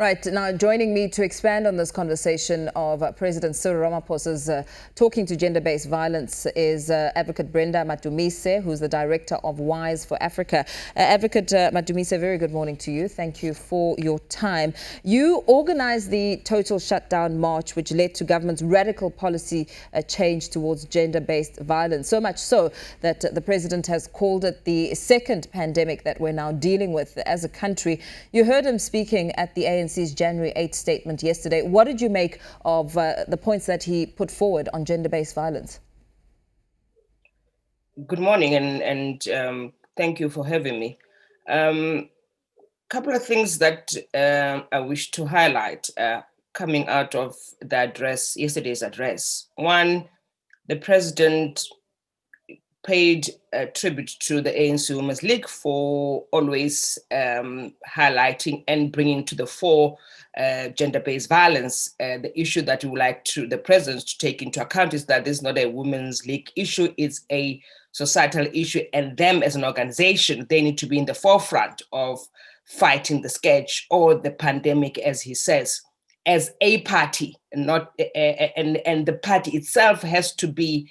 Right, now joining me to expand on this conversation of President Cyril Ramaphosa's talking to gender-based violence is Advocate Brenda Madumise, who's the Director of WISE for Africa. Advocate Madumise, very good morning to you. Thank you for your time. You organized the total shutdown march, which led to government's radical policy change towards gender-based violence, so much so that the President has called it the second pandemic that we're now dealing with as a country. You heard him speaking at the ANC's January 8th statement yesterday. What did you make of the points that he put forward on gender-based violence? Good morning, and thank you for having me. Couple of things that I wish to highlight coming out of the address, yesterday's address. One, the president paid tribute to the ANC Women's League for always highlighting and bringing to the fore gender-based violence. The issue that we would like the president to take into account is that this is not a women's league issue, it's a societal issue, and them as an organization, they need to be in the forefront of fighting the scourge or the pandemic, as he says, as a party, and not and the party itself has to be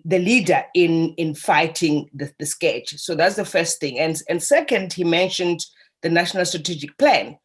the leader in fighting the scourge. So that's the first thing. And second, he mentioned the National Strategic Plan.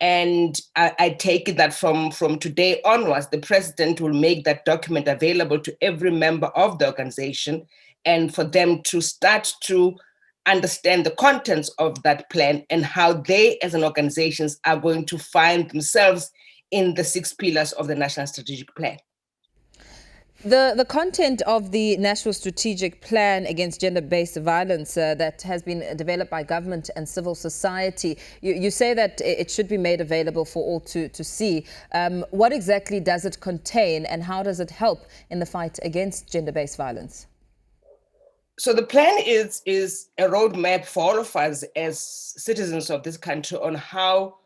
And I take it that from today onwards, the president will make that document available to every member of the organization, and for them to start to understand the contents of that plan and how they as an organizations are going to find themselves in the 6 pillars of the National Strategic Plan. The content of the National Strategic Plan against gender-based violence that has been developed by government and civil society, you say that it should be made available for all to see. What exactly does it contain, and how does it help in the fight against gender-based violence? So the plan is a roadmap for all of us as citizens of this country on how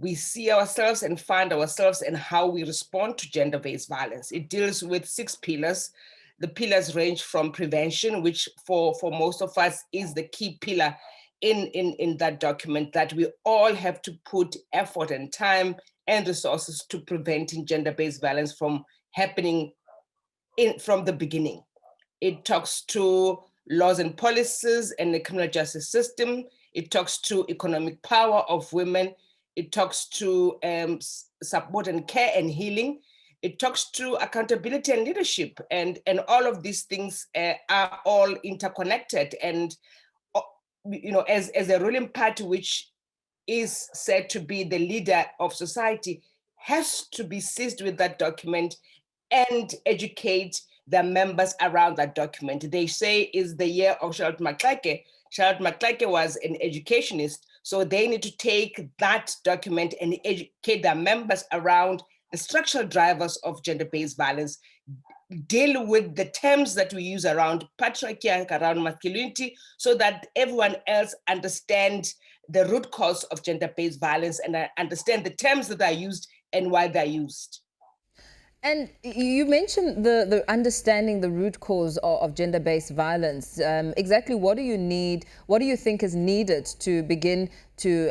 we see ourselves and find ourselves and how we respond to gender-based violence. It deals with 6 pillars. The pillars range from prevention, which for most of us is the key pillar in that document, that we all have to put effort and time and resources to preventing gender-based violence from happening from the beginning. It talks to laws and policies and the criminal justice system. It talks to economic power of women. It talks to support and care and healing. It talks to accountability and leadership. And all of these things are all interconnected. And, as a ruling party, which is said to be the leader of society, has to be seized with that document and educate their members around that document. They say is the year of Charlotte Maxeke. Charlotte Maxeke was an educationist, so they need to take that document and educate their members around the structural drivers of gender-based violence, deal with the terms that we use around patriarchy, around masculinity, so that everyone else understands the root cause of gender-based violence and understand the terms that are used and why they're used. And you mentioned the understanding the root cause of gender-based violence. Exactly what do you need, what do you think is needed to begin to,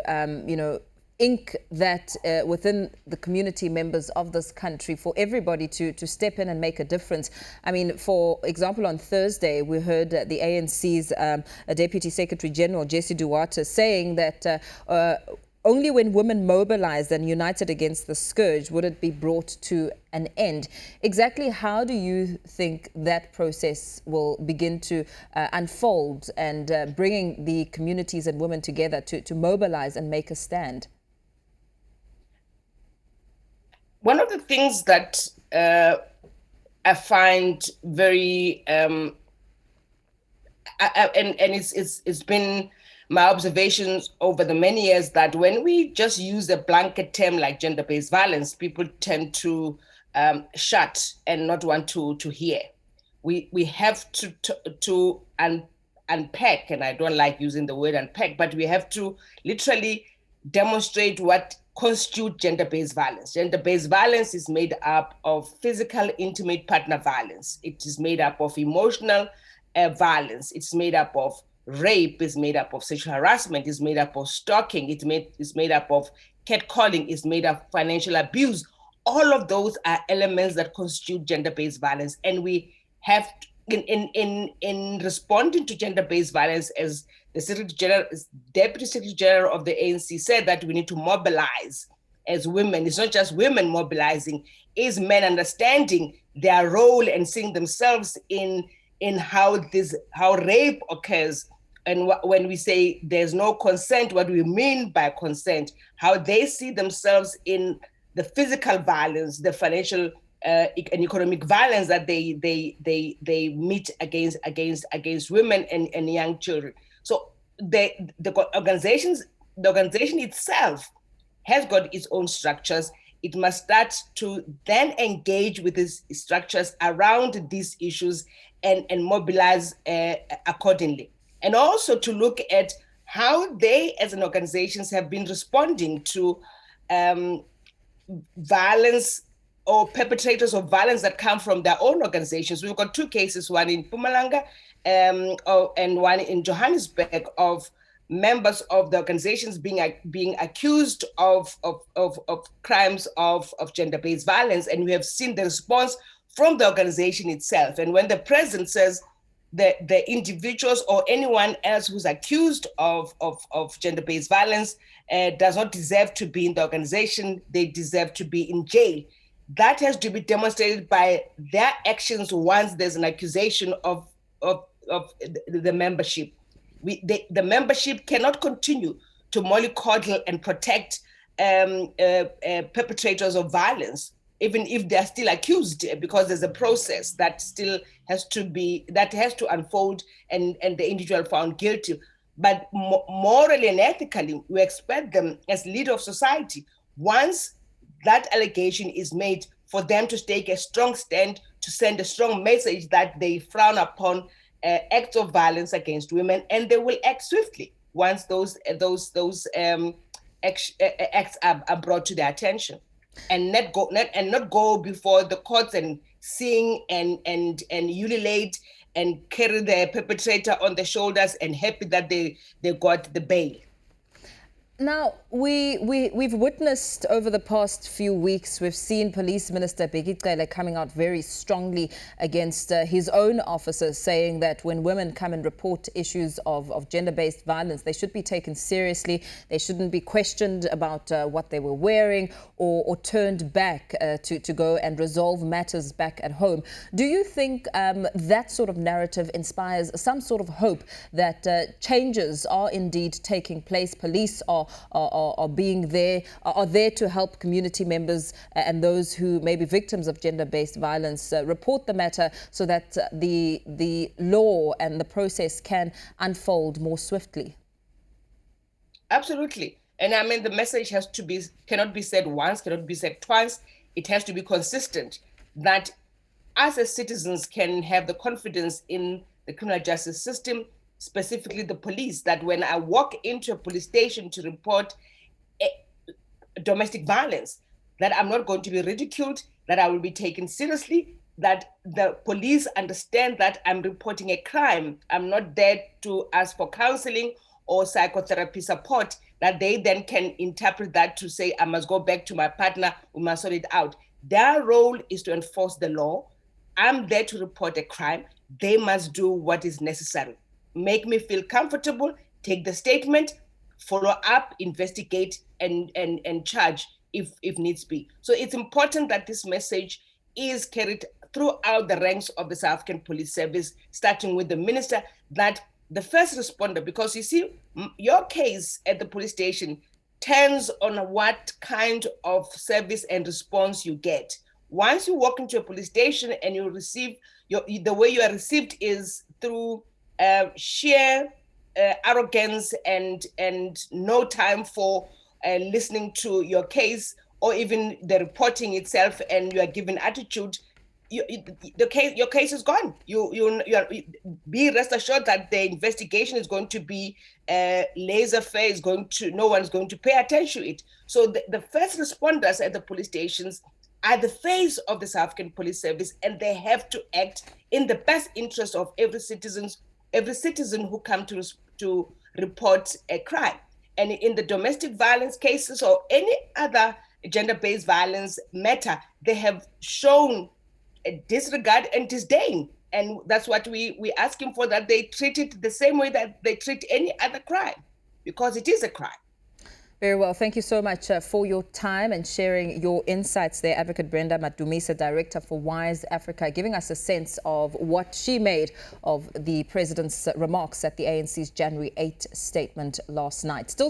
ink that within the community members of this country for everybody to step in and make a difference? I mean, for example, on Thursday, we heard the ANC's Deputy Secretary General, Jesse Duarte, saying that only when women mobilized and united against the scourge would it be brought to an end. Exactly how do you think that process will begin to unfold and bringing the communities and women together to mobilize and make a stand? One of the things that I find very, and it's been my observations over the many years, that when we just use a blanket term like gender-based violence, people tend to shut and not want to hear. We have to unpack, and I don't like using the word unpack, but we have to literally demonstrate what constitutes gender-based violence. Gender-based violence is made up of physical, intimate partner violence. It is made up of emotional violence. It's made up of rape, is made up of sexual harassment, is made up of stalking, it's made up of catcalling is made of financial abuse. All of those are elements that constitute gender-based violence, and we have in responding to gender-based violence, as the Deputy Secretary General of the ANC said, that we need to mobilize as women. It's not just women mobilizing, it's men understanding their role and seeing themselves in how rape occurs. And when we say there's no consent, what do we mean by consent? How they see themselves in the physical violence, the financial and economic violence that they meet against women and young children. So the organization itself has got its own structures. It must start to then engage with these structures around these issues and mobilize accordingly. And also to look at how they, as an organizations, have been responding to violence or perpetrators of violence that come from their own organizations. We've got two cases, one in Mpumalanga and one in Johannesburg, of members of the organizations being accused of crimes of gender-based violence. And we have seen the response from the organization itself. And when the president says that the individuals or anyone else who's accused of gender-based violence does not deserve to be in the organization, they deserve to be in jail. That has to be demonstrated by their actions once there's an accusation of the membership. The membership cannot continue to mollycoddle and protect perpetrators of violence, even if they're still accused, because there's a process that still has to unfold and the individual found guilty. But morally and ethically, we expect them as leader of society, once that allegation is made, for them to take a strong stand, to send a strong message that they frown upon acts of violence against women, and they will act swiftly once those acts are brought to their attention, and not go before the courts and sing and ululate and carry the perpetrator on their shoulders and happy that they got the bail. Now, we've witnessed over the past few weeks, we've seen Police Minister Bheki Cele coming out very strongly against his own officers, saying that when women come and report issues of gender-based violence, they should be taken seriously. They shouldn't be questioned about what they were wearing or turned back to go and resolve matters back at home. Do you think that sort of narrative inspires some sort of hope that changes are indeed taking place? Police are being there, are there to help community members and those who may be victims of gender-based violence report the matter, so that the law and the process can unfold more swiftly? Absolutely. And I mean, the message cannot be said once, cannot be said twice. It has to be consistent, that us as citizens can have the confidence in the criminal justice system, specifically the police, that when I walk into a police station to report domestic violence, that I'm not going to be ridiculed, that I will be taken seriously, that the police understand that I'm reporting a crime. I'm not there to ask for counseling or psychotherapy support, that they then can interpret that to say, I must go back to my partner, we must sort it out. Their role is to enforce the law. I'm there to report a crime. They must do what is necessary. Make me feel comfortable, take the statement, follow up, investigate, and charge if needs be. So it's important that this message is carried throughout the ranks of the South African Police Service, starting with the minister, that the first responder, because you see, your case at the police station turns on what kind of service and response you get. Once you walk into a police station and you receive, the way you are received is through sheer arrogance and no time for listening to your case or even the reporting itself, and you are given attitude, your case is gone. You are, be rest assured that the investigation is going to be laissez-faire. No one's going to pay attention to it. So the first responders at the police stations are the face of the South African Police Service, and they have to act in the best interest of every citizen who come to report a crime. And in the domestic violence cases or any other gender-based violence matter, they have shown a disregard and disdain. And that's what we're asking for, that they treat it the same way that they treat any other crime, because it is a crime. Very well. Thank you so much for your time and sharing your insights there. Advocate Brenda Madumise, Director for WISE Africa, giving us a sense of what she made of the President's remarks at the ANC's January 8 statement last night. Still